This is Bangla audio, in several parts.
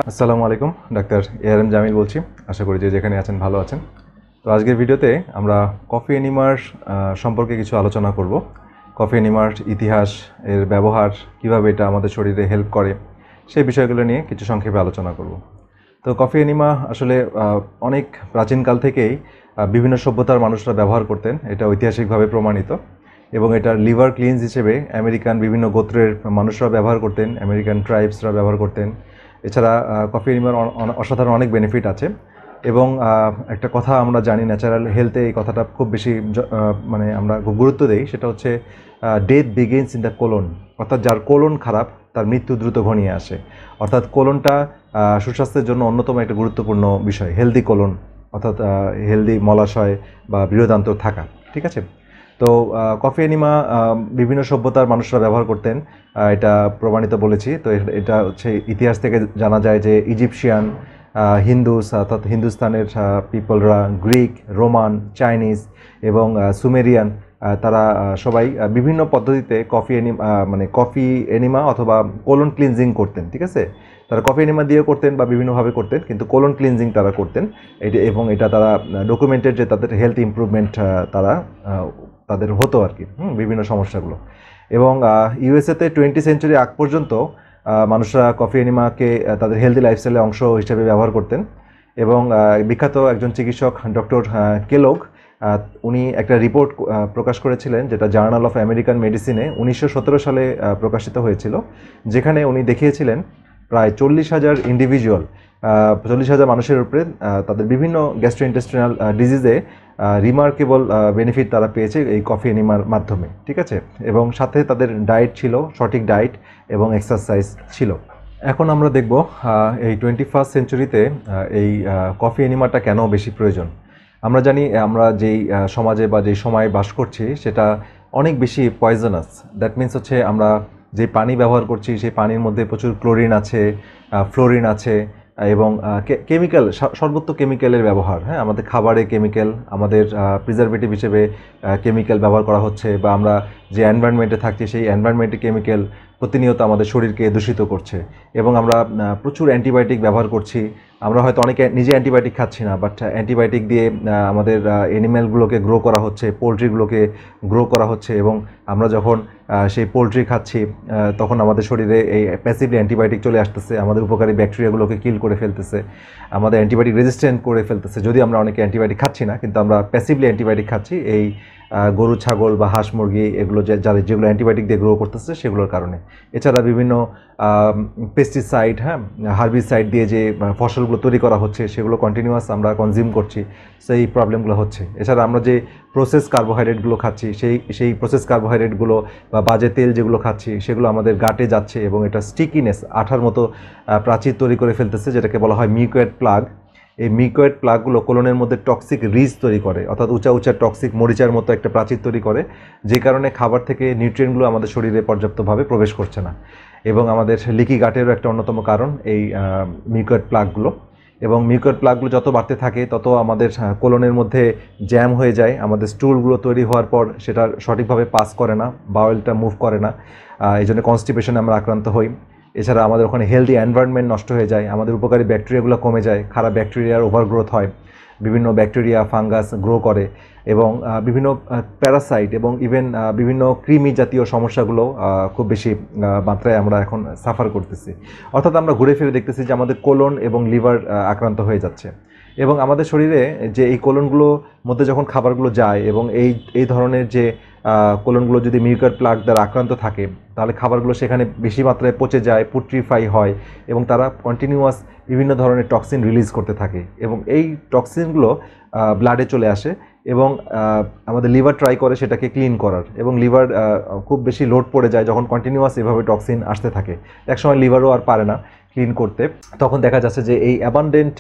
আসসালামু আলাইকুম, ডাক্তার এআরএম জামিল বলছি। আশা করি যে যেখানে আছেন ভালো আছেন। তো আজকের ভিডিওতে আমরা কফি এনিমার সম্পর্কে কিছু আলোচনা করব। কফি এনিমার ইতিহাস, এর ব্যবহার, কিভাবে এটা আমাদের শরীরে হেল্প করে, সেই বিষয়গুলো নিয়ে কিছু সংক্ষেপে আলোচনা করব। তো কফি এনিমা আসলে অনেক প্রাচীনকাল থেকেই বিভিন্ন সভ্যতার মানুষরা ব্যবহার করতেন, এটা ঐতিহাসিকভাবে প্রমাণিত। এবং এটার লিভার ক্লিনজ হিসেবে আমেরিকান বিভিন্ন গোত্রের মানুষরা ব্যবহার করতেন, আমেরিকান ট্রাইবসরা ব্যবহার করতেন। এছাড়া কফি এনিমার অসাধারণ অনেক বেনিফিট আছে। এবং একটা কথা আমরা জানি ন্যাচারাল হেলথে, এই কথাটা খুব বেশি মানে আমরা খুব গুরুত্ব দিই, সেটা হচ্ছে death begins in the colon. অর্থাৎ যার কোলন খারাপ তার মৃত্যু দ্রুত ঘনিয়ে আসে। অর্থাৎ কোলনটা সুস্বাস্থ্যের জন্য অন্যতম একটা গুরুত্বপূর্ণ বিষয়, হেলদি কোলন, অর্থাৎ হেলদি মলাশয় বা বৃহদান্তর থাকা। ঠিক আছে। তো কফি এনিমা বিভিন্ন সভ্যতার মানুষরা ব্যবহার করতেন, এটা প্রমাণিত বলেছি। তো এটা হচ্ছে ইতিহাস থেকে জানা যায় যে ইজিপশিয়ান, হিন্দুস অর্থাৎ হিন্দুস্তানের পিপলরা, গ্রিক, রোমান, চাইনিজ এবং সুমেরিয়ান, তারা সবাই বিভিন্ন পদ্ধতিতে কফি এনিমা অথবা কোলন ক্লিনজিং করতেন। ঠিক আছে। তারা কফি এনিমা দিয়েও করতেন বা বিভিন্নভাবে করতেন, কিন্তু কোলন ক্লিনজিং তারা করতেন। এবং এটা তারা ডকুমেন্টেড যে তাদের হেলথ ইমপ্রুভমেন্ট তাদের হতো আর কি, বিভিন্ন সমস্যাগুলো। এবং ইউএসএতে 20th সেঞ্চুরি আগ পর্যন্ত মানুষরা কফি এনিমাকে তাদের হেলদি লাইফস্টাইলের অংশ হিসেবে ব্যবহার করতেন। এবং বিখ্যাত একজন চিকিৎসক ডক্টর কেলগ, উনি একটা রিপোর্ট প্রকাশ করেছিলেন, যেটা জার্নাল অফ আমেরিকান মেডিসিনে 1917 সালে প্রকাশিত হয়েছিল, যেখানে উনি দেখিয়েছিলেন প্রায় 40,000 ইন্ডিভিজুয়াল, 40,000 মানুষের উপরে তাদের বিভিন্ন গ্যাস্ট্রোইন্টেস্টিনাল ডিজিজে রিমার্কেবল বেনিফিট তারা পেয়েছে এই কফি এনিমার মাধ্যমে। ঠিক আছে। এবং সাথে তাদের ডায়েট ছিল, সঠিক ডায়েট এবং এক্সারসাইজ ছিল। এখন আমরা দেখব এই 21st সেঞ্চুরিতে এই কফি এনিমাটা কেন বেশি প্রয়োজন। আমরা জানি আমরা যেই সমাজে বা যেই সময়ে বাস করছি সেটা অনেক বেশি পয়জনাস। দ্যাট মিনস হচ্ছে আমরা যে পানি ব্যবহার করছি সেই পানির মধ্যে প্রচুর ক্লোরিন আছে, ফ্লোরিন আছে এবং কেমিক্যাল, সর্বত্র কেমিক্যালের ব্যবহার। হ্যাঁ, আমাদের খাবারে কেমিক্যাল, আমাদের প্রিজারভেটিভ হিসেবে কেমিক্যাল ব্যবহার করা হচ্ছে, বা আমরা যে এনভায়রনমেন্টে থাকছি সেই এনভায়রনমেন্টে কেমিক্যাল প্রতিনিয়ত আমাদের শরীরকে দূষিত করছে। এবং আমরা প্রচুর অ্যান্টিবায়োটিক ব্যবহার করছি। আমরা হয়তো অনেকে নিজে অ্যান্টিবায়োটিক খাচ্ছি না, বাট অ্যান্টিবায়োটিক দিয়ে আমাদের অ্যানিম্যালগুলোকে গ্রো করা হচ্ছে, পোলট্রিগুলোকে গ্রো করা হচ্ছে। এবং আমরা যখন সেই পোলট্রি খাচ্ছি তখন আমাদের শরীরে এই প্যাসিভলি অ্যান্টিবায়োটিক চলে আসতেছে, আমাদের উপকারী ব্যাকটেরিয়াগুলোকে কিল করে ফেলতেছে, আমাদের অ্যান্টিবায়োটিক রেজিস্ট্যান্ট করে ফেলতেছে। যদি আমরা অনেকে অ্যান্টিবায়োটিক খাচ্ছি না, কিন্তু আমরা প্যাসিভলি অ্যান্টিবায়োটিক খাচ্ছি এই গরু, ছাগল বা হাঁস, মুরগি, এগুলো যেগুলো অ্যান্টিবায়োটিক দিয়ে গ্রো করতেছে সেগুলোর কারণে। এছাড়া বিভিন্ন পেস্টিসাইড, হার্বিসাইড দিয়ে যে ফসলগুলো তৈরি করা হচ্ছে সেগুলো কন্টিনিউয়াস আমরা কনজিউম করছি, সেই প্রবলেমগুলো হচ্ছে। এছাড়া আমরা যে প্রসেস কার্বোহাইড্রেটগুলো খাচ্ছি সেই প্রসেস কার্বোহাইড্রেটগুলো বা বাজে তেল যেগুলো খাচ্ছি সেগুলো আমাদের গাটে যাচ্ছে এবং এটা স্টিকিনেস, আঠার মতো প্রাচীর তৈরি করে ফেলতেছে, যেটাকে বলা হয় মিউকয়েড প্লাগ। এই মিউকয়েড প্লাগগুলো কোলনের মধ্যে টক্সিক রিজ তৈরি করে, অর্থাৎ উঁচা উঁচা টক্সিক মরিচার মতো একটা প্রাচীর তৈরি করে, যে কারণে খাবার থেকে নিউট্রিয়েন্টগুলো আমাদের শরীরে পর্যাপ্তভাবে প্রবেশ করছে না। এবং আমাদের লিকি গাটেরও একটা অন্যতম কারণ এই মিউকয়েড প্লাগগুলো। এবং মিউকয়েড প্লাগগুলো যত বাড়তে থাকে তত আমাদের কোলনের মধ্যে জ্যাম হয়ে যায়, আমাদের স্টুলগুলো তৈরি হওয়ার পর সেটা সঠিকভাবে পাস করে না, বাওয়েলটা মুভ করে না, এই জন্য কনস্টিপেশনে আমরা আক্রান্ত হই। এছাড়া আমাদের ওখানে হেলদি এনভায়রনমেন্ট নষ্ট হয়ে যায়, আমাদের উপকারী ব্যাকটেরিয়াগুলো কমে যায়, খারাপ ব্যাকটেরিয়ার ওভারগ্রোথ হয়, বিভিন্ন ব্যাকটেরিয়া, ফাঙ্গাস গ্রো করে এবং বিভিন্ন প্যারাসাইট এবং ইভেন বিভিন্ন কৃমি জাতীয় সমস্যাগুলো খুব বেশি মাত্রায় আমরা এখন সাফার করতেছি। অর্থাৎ আমরা ঘুরে ফিরে দেখতেছি যে আমাদের কোলন এবং লিভার আক্রান্ত হয়ে যাচ্ছে। এবং আমাদের শরীরে যে এই কোলনগুলোর মধ্যে যখন খাবারগুলো যায় এবং এই ধরনের যে কোলনগুলো যদি মিউকয়েড প্লাগ দ্বারা আক্রান্ত থাকে, তাহলে খাবারগুলো সেখানে বেশি মাত্রায় পচে যায়, পুট্রিফাই হয় এবং তারা কন্টিনিউয়াস বিভিন্ন ধরনের টক্সিন রিলিজ করতে থাকে। এবং এই টক্সিনগুলো ব্লাডে চলে আসে এবং আমাদের লিভার ট্রাই করে সেটাকে ক্লিন করার, এবং লিভার খুব বেশি লোড পড়ে যায় যখন কন্টিনিউয়াস এভাবে টক্সিন আসতে থাকে। একসময় লিভারও আর পারে না ক্লিন করতে, তখন দেখা যাচ্ছে যে এই অ্যাবান্ডেন্ট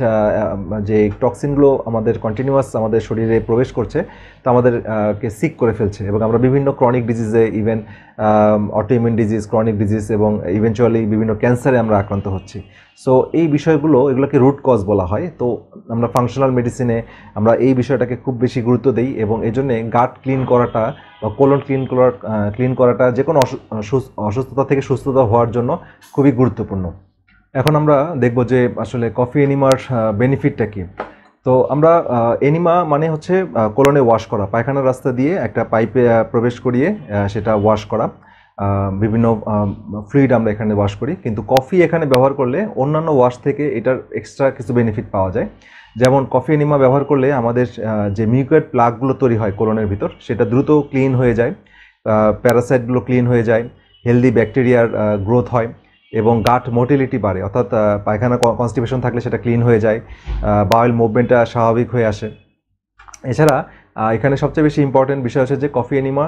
যে টক্সিনগুলো আমাদের কন্টিনিউয়াস আমাদের শরীরে প্রবেশ করছে, তো আমাদেরকে সিক করে ফেলছে এবং আমরা বিভিন্ন ক্রনিক ডিজিজে, even autoimmune disease, chronic disease এবং ইভেনচুয়ালি বিভিন্ন ক্যান্সারে আমরা আক্রান্ত হচ্ছি। সো এই বিষয়গুলো, এগুলোকে রুট কজ বলা হয়। তো আমরা ফাংশনাল মেডিসিনে আমরা এই বিষয়টাকে খুব বেশি গুরুত্ব দিই এবং এই জন্যে গাট ক্লিন করাটা বা কোলন ক্লিন করাটা যে কোনো অসুস্থতা থেকে সুস্থতা হওয়ার জন্য খুবই গুরুত্বপূর্ণ। এখন আমরা দেখব যে আসলে কফি এনিমার বেনিফিটটা কি। তো আমরা এনিমা মানে হচ্ছে কোলনে ওয়াশ করা, পায়খানার রাস্তা দিয়ে একটা পাইপে প্রবেশ করিয়ে সেটা ওয়াশ করা। বিভিন্ন ফ্লুইড আমরা এখানে ওয়াশ করি, কিন্তু কফি এখানে ব্যবহার করলে অন্যান্য ওয়াশ থেকে এটার এক্সট্রা কিছু বেনিফিট পাওয়া যায়। যেমন কফি এনিমা ব্যবহার করলে আমাদের যে মিউকয়েড প্লাগগুলো তৈরি হয় কোলনের ভিতর, সেটা দ্রুত ক্লিন হয়ে যায়, প্যারাসাইটগুলো ক্লিন হয়ে যায়, হেলদি ব্যাকটেরিয়ার গ্রোথ হয় এবং গাট মোটিলিটি বাড়ে, অর্থাৎ পায়খানা কনস্টিপেশন থাকলে সেটা ক্লিন হয়ে যায়, বাউল মুভমেন্টটা স্বাভাবিক হয়ে আসে। এছাড়া এখানে সবচেয়ে বেশি ইম্পর্টেন্ট বিষয় হচ্ছে যে কফি এনিমা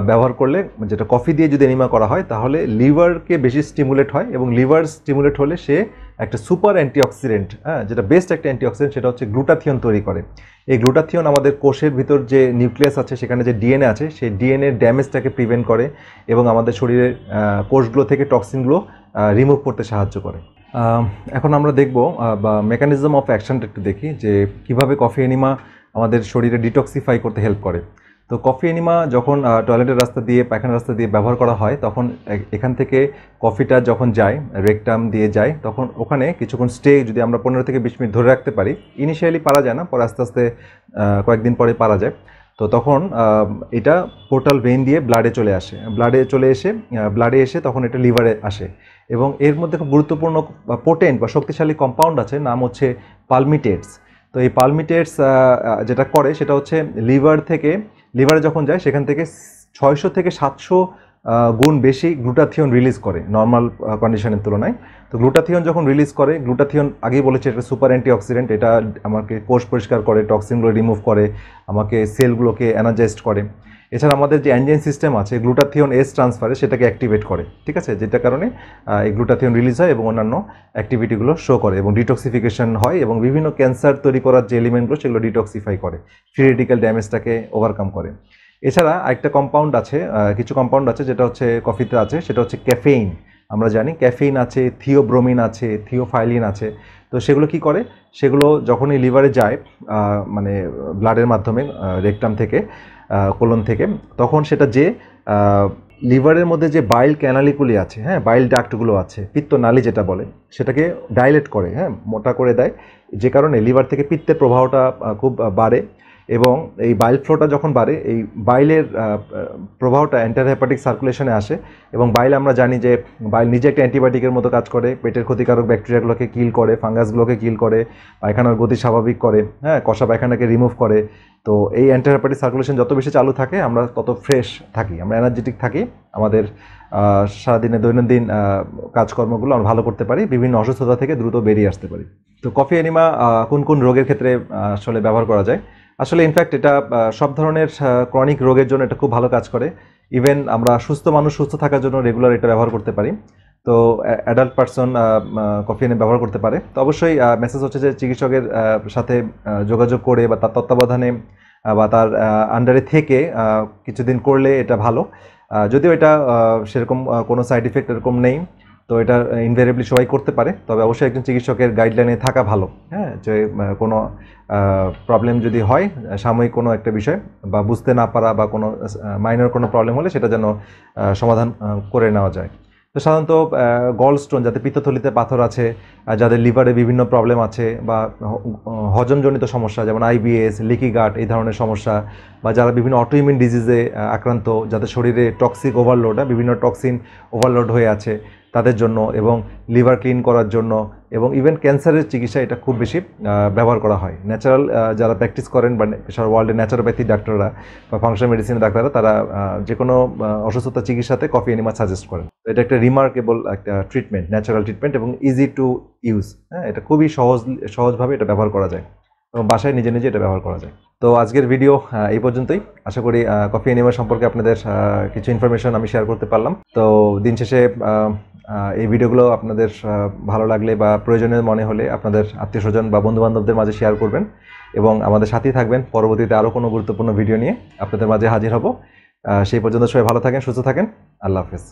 ব্যবহার করলে, যেটা কফি দিয়ে যদি এনিমা করা হয় তাহলে লিভারকে বেশি স্টিমুলেট হয়, এবং লিভার স্টিমুলেট হলে সে একটা সুপার অ্যান্টিঅক্সিডেন্ট, যেটা বেস্ট একটা অ্যান্টিঅক্সিডেন্ট, সেটা হচ্ছে গ্লুটাথিয়ন তৈরি করে। এই গ্লুটাথিয়ন আমাদের কোষের ভিতর যে নিউক্লিয়াস আছে সেখানে যে ডিএনএ আছে সেই ডিএনএর ড্যামেজটাকে প্রিভেন্ট করে এবং আমাদের শরীরের কোষগুলো থেকে টক্সিনগুলো রিমুভ করতে সাহায্য করে। এখন আমরা দেখব বা মেকানিজম অফ অ্যাকশনটা একটু দেখি যে কিভাবে কফি এনিমা আমাদের শরীরে ডিটক্সিফাই করতে হেল্প করে। তো কফি এনিমা যখন টয়লেটের রাস্তা দিয়ে, পায়খানার রাস্তা দিয়ে ব্যবহার করা হয়, তখন এখান থেকে কফিটা যখন যায়, রেকটাম দিয়ে যায়, তখন ওখানে কিছুক্ষণ স্টে যদি আমরা 15 থেকে 20 মিনিট ধরে রাখতে পারি, ইনিশিয়ালি পারা যায় না, পরে আস্তে আস্তে কয়েকদিন পরে পারা যায়। তো তখন এটা পোর্টাল ভেইন দিয়ে ব্লাডে এসে তখন এটা লিভারে আসে, এবং এর মধ্যে খুব গুরুত্বপূর্ণ পোটেন্ট বা শক্তিশালী কম্পাউন্ড আছে, নাম হচ্ছে পালমিটেটস। তো এই পালমিটেটস যেটা করে সেটা হচ্ছে লিভারে যখন যায় সেখান থেকে 600 থেকে 700 গুণ বেশি গ্লুটাথিয়ন রিলিজ করে নর্মাল কন্ডিশনের তুলনায়। তো গ্লুটাথিয়ন যখন রিলিজ করে, গ্লুটাথিয়ন আগেই বলেছে এটা সুপার অ্যান্টিঅক্সিডেন্ট, এটা আমাকে কোষ পরিষ্কার করে, টক্সিনগুলো রিমুভ করে, আমাকে সেলগুলোকে এনার্জাইজড করে। এছাড়া আমাদের যে এনজাইম সিস্টেম আছে গ্লুটাথিয়ন এস ট্রান্সফারে সেটাকে অ্যাক্টিভেট করে, ঠিক আছে, যেটার কারণে এই গ্লুটাথিয়ন রিলিজ হয় এবং অন্যান্য অ্যাক্টিভিটিগুলো শো করে এবং ডিটক্সিফিকেশন হয়, এবং বিভিন্ন ক্যান্সার তৈরি করার যে এলিমেন্টগুলো সেগুলো ডিটক্সিফাই করে, ফ্রি রেডিক্যাল ড্যামেজটাকে ওভারকাম করে। এছাড়া আরেকটা কম্পাউন্ড আছে, কিছু কম্পাউন্ড আছে যেটা হচ্ছে কফিতে আছে, সেটা হচ্ছে ক্যাফেইন। আমরা জানি ক্যাফেইন আছে, থিওব্রোমিন আছে, থিওফাইলিন আছে। তো সেগুলো কি করে, সেগুলো যখনই লিভারে যায়, মানে ব্লাডের মাধ্যমে রেকটাম থেকে, কোলন থেকে, তখন সেটা যে লিভারের মধ্যে যে বাইল ক্যানালিগুলি আছে, হ্যাঁ, বাইল ডাক্টগুলো আছে, পিত্তনালী যেটা বলে, সেটাকে ডাইলেট করে, হ্যাঁ, মোটা করে দেয়, যে কারণে লিভার থেকে পিত্তের প্রবাহটা খুব বাড়ে। এবং এই বাইল ফ্লোটা যখন বাড়ে, এই বাইলের প্রবাহটা এন্টার হেপাটিক সার্কুলেশনে আসে, এবং বাইল আমরা জানি যে বাইল নিজে একটা অ্যান্টিবায়োটিকের মতো কাজ করে, পেটের ক্ষতিকারক ব্যাকটেরিয়াগুলোকে কিল করে, ফাঙ্গাসগুলোকে কিল করে, পায়খানার গতি স্বাভাবিক করে, হ্যাঁ, কষা পায়খানাকে রিমুভ করে। তো এই এন্টার হেপাটিক সার্কুলেশন যত বেশি চালু থাকে আমরা তত ফ্রেশ থাকি, আমরা এনার্জেটিক থাকি, আমাদের সারাদিনে দৈনন্দিন কাজকর্মগুলো আমরা ভালো করতে পারি, বিভিন্ন অসুস্থতা থেকে দ্রুত বেরিয়ে আসতে পারি। তো কফি এনিমা কোন কোন রোগের ক্ষেত্রে আসলে ব্যবহার করা যায়? আসলে ইনফ্যাক্ট এটা সব ধরনের ক্রনিক রোগের জন্য এটা খুব ভালো কাজ করে। ইভেন আমরা সুস্থ মানুষ সুস্থ থাকার জন্য রেগুলার এটা ব্যবহার করতে পারি। তো অ্যাডাল্ট পারসন কফি এনে ব্যবহার করতে পারে। তো অবশ্যই মেসেজ হচ্ছে যে চিকিৎসকের সাথে যোগাযোগ করে বা তার তত্ত্বাবধানে বা তার আন্ডারে থেকে কিছুদিন করলে এটা ভালো। যদিও এটা সেরকম কোনো সাইড ইফেক্ট এরকম নেই, তো এটা ইনভেরিয়েবলি সবাই করতে পারে, তবে অবশ্যই একজন চিকিৎসকের গাইডলাইনে থাকা ভালো, হ্যাঁ, যে কোনো প্রবলেম যদি হয়, সাময়িক কোনো একটা বিষয় বা বুঝতে না পারা বা কোনো মাইনর কোনো প্রবলেম হলে সেটা যেন সমাধান করে নেওয়া যায়। তো সাধারণত গলস্টোন, যাতে পিত্তথলিতে পাথর আছে, যাদের লিভারে বিভিন্ন প্রবলেম আছে, বা হজমজনিত সমস্যা যেমন আইবিএস, লিকি গাট, এই ধরনের সমস্যা, বা যারা বিভিন্ন অটোইমিউন ডিজিজে আক্রান্ত, যাদের শরীরে টক্সিক ওভারলোড, বিভিন্ন টক্সিন ওভারলোড হয়ে আছে, তাদের জন্য, এবং লিভার ক্লিন করার জন্য, এবং ইভেন ক্যান্সারের চিকিৎসা এটা খুব বেশি ব্যবহার করা হয়। ন্যাচারাল যারা প্র্যাকটিস করেন বা সারা ওয়ার্ল্ডে ন্যাচারোপ্যাথি ডাক্তাররা বা ফাংশনাল মেডিসিনের ডাক্তাররা, তারা যে কোনো অসুস্থতা চিকিৎসাতে কফি এনিমা সাজেস্ট করেন। এটা একটা রিমার্কেবল একটা ট্রিটমেন্ট, ন্যাচারাল ট্রিটমেন্ট, এবং ইজি টু ইউজ, হ্যাঁ, এটা খুবই সহজভাবে এটা ব্যবহার করা যায় এবং বাসায় নিজে নিজে এটা ব্যবহার করা যায়। তো আজকের ভিডিও এই পর্যন্তই। আশা করি কফি এনিমা সম্পর্কে আপনাদের কিছু ইনফরমেশন আমি শেয়ার করতে পারলাম। তো দিন শেষে এই ভিডিওগুলো আপনাদের ভালো লাগলে বা প্রয়োজনীয় মনে হলে আপনাদের আত্মীয় স্বজন বা বন্ধুবান্ধবদের মাঝে শেয়ার করবেন, এবং আমাদের সাথেই থাকবেন। পরবর্তীতে আরও কোনো গুরুত্বপূর্ণ ভিডিও নিয়ে আপনাদের মাঝে হাজির হব। সেই পর্যন্ত সবাই ভালো থাকেন, সুস্থ থাকেন। আল্লাহ হাফেজ।